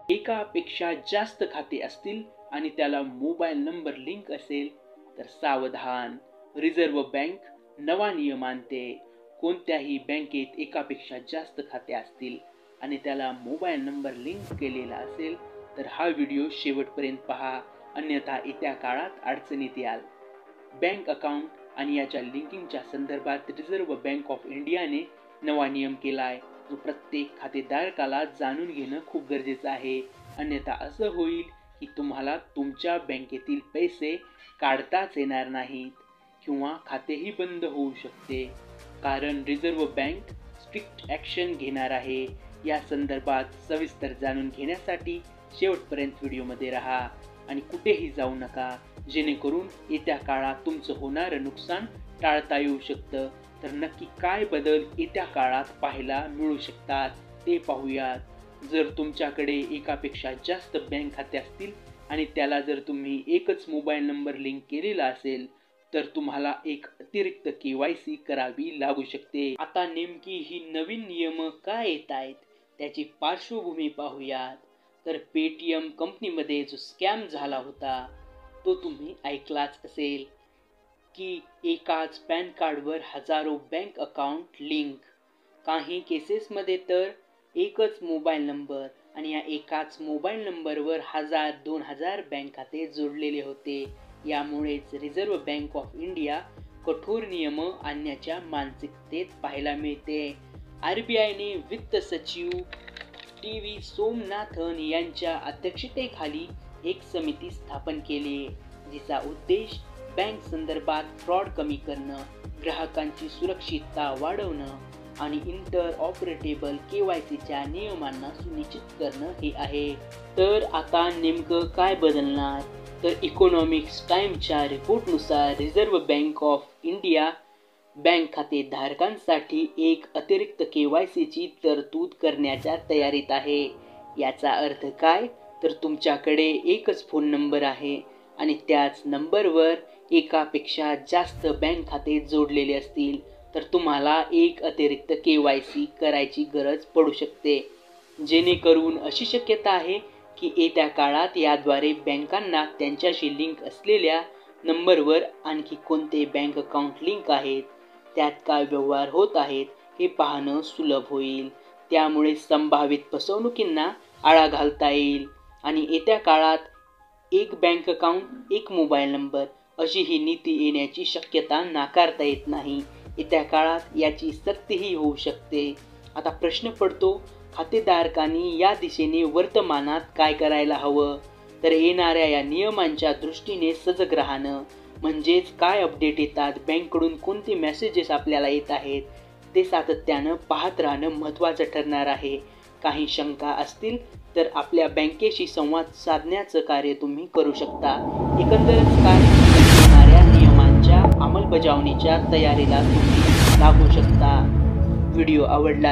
एकापेक्षा जास्त खाते असतील आणि त्याला मोबाईल नंबर लिंक असेल तर सावधान. रिझर्व्ह बँक नवा नियम आणते. कोणत्याही बँकेत एकापेक्षा जास्त खाते असतील आणि त्याला मोबाईल नंबर लिंक केलेला असेल तर हा व्हिडिओ शेवटपर्यंत पहा, अन्यथा येत्या काळात अडचणीत याल. बँक अकाउंट आणि याच्या लिंकिंगच्या संदर्भात रिझर्व्ह बँक ऑफ इंडियाने नवा नियम केला आहे, जो प्रत्येक खातेधारकाला जाणून घेणं खूप गरजेचं आहे. अन्यथा असं होईल की तुम्हाला तुमच्या बँकेतील पैसे काढताच येणार नाहीत किंवा खातेही बंद होऊ शकते, कारण रिझर्व्ह बँक स्ट्रिक्ट ॲक्शन घेणार आहे. या संदर्भात सविस्तर जाणून घेण्यासाठी शेवटपर्यंत व्हिडिओमध्ये राहा आणि कुठेही जाऊ नका, जेणेकरून येत्या काळात तुमचं होणारं नुकसान टाळता येऊ शकतं. तर नक्की काय बदल येत्या काळात पाहायला मिळू शकतात ते पाहूयात. जर तुमच्याकडे एकापेक्षा जास्त बँक खाते असतील आणि त्याला जर तुम्ही एकच मोबाईल नंबर लिंक केलेला असेल तर तुम्हाला एक अतिरिक्त KYC करावी लागू शकते. आता नेमकी ही नवीन नियम काय येत आहेत त्याची पार्श्वभूमी पाहूयात. तर पेटीएम कंपनीमध्ये जो स्कॅम झाला होता तो तुम्ही ऐकलाच असेल की एकाच पॅन कार्डवर हजारो बँक अकाउंट लिंक. काही केसेसमध्ये तर एकच मोबाईल नंबर आणि या एकाच मोबाईल नंबरवर 1000-2000 बँक खाते जोडलेले होते. यामुळेच रिझर्व्ह बँक ऑफ इंडिया कठोर नियम आणण्याच्या मानसिकतेत पाहायला मिळते. RBIने वित्त सचिव TV सोमनाथन यांच्या अध्यक्षतेखाली एक समिती स्थापन केली, जिचा उद्देश बँक संदर्भात फ्रॉड कमी करणं, ग्राहकांची सुरक्षितता वाढवणं आणि इंटरऑपरेटेबल KYCच्या नियमांना सुनिश्चित करणं हे आहे. तर आता नेमकं काय बदलणार? तर इकॉनॉमिक्स टाइम्सच्या रिपोर्टनुसार reserve bank of India bank खातेधारकांसाठी एक अतिरिक्त KYCची तरतूद करण्याच्या तयारीत आहे. याचा अर्थ काय? तर तुमच्याकडे एकच फोन नंबर आहे आणि त्याच नंबरवर एकापेक्षा जास्त बँक खाते जोडलेले असतील तर तुम्हाला एक अतिरिक्त KYC करायची गरज पडू शकते. जेणेकरून अशी शक्यता आहे की येत्या काळात याद्वारे बँकांना त्यांच्याशी लिंक असलेल्या नंबरवर आणखी कोणते बँक अकाउंट लिंक आहेत, त्यात काय व्यवहार होत आहेत हे पाहणं सुलभ होईल. त्यामुळे संभावित फसवणुकींना आळा घालता येईल आणि येत्या काळात एक बँक अकाउंट एक मोबाईल नंबर अशी ही नीती येण्याची शक्यता नाकारता येत नाही. येत्या काळात याची सक्तीही होऊ शकते. आता प्रश्न पडतो, खातेधारकांनी या दिशेने वर्तमानात काय करायला हवं? तर येणाऱ्या या नियमांच्या दृष्टीने सजग राहणं, म्हणजेच काय अपडेट येतात, बँककडून कोणते मेसेजेस आपल्याला येत आहेत ते सातत्यानं पाहत राहणं महत्त्वाचं ठरणार आहे. काही शंका असतील तर आपल्या बँकेशी संवाद साधण्याचं कार्य तुम्ही करू शकता. एकंदरच काय, येणाऱ्या नियमांच्या अंमलबजावणीच्या तयारीला तुम्ही लागू शकता. व्हिडिओ आवडला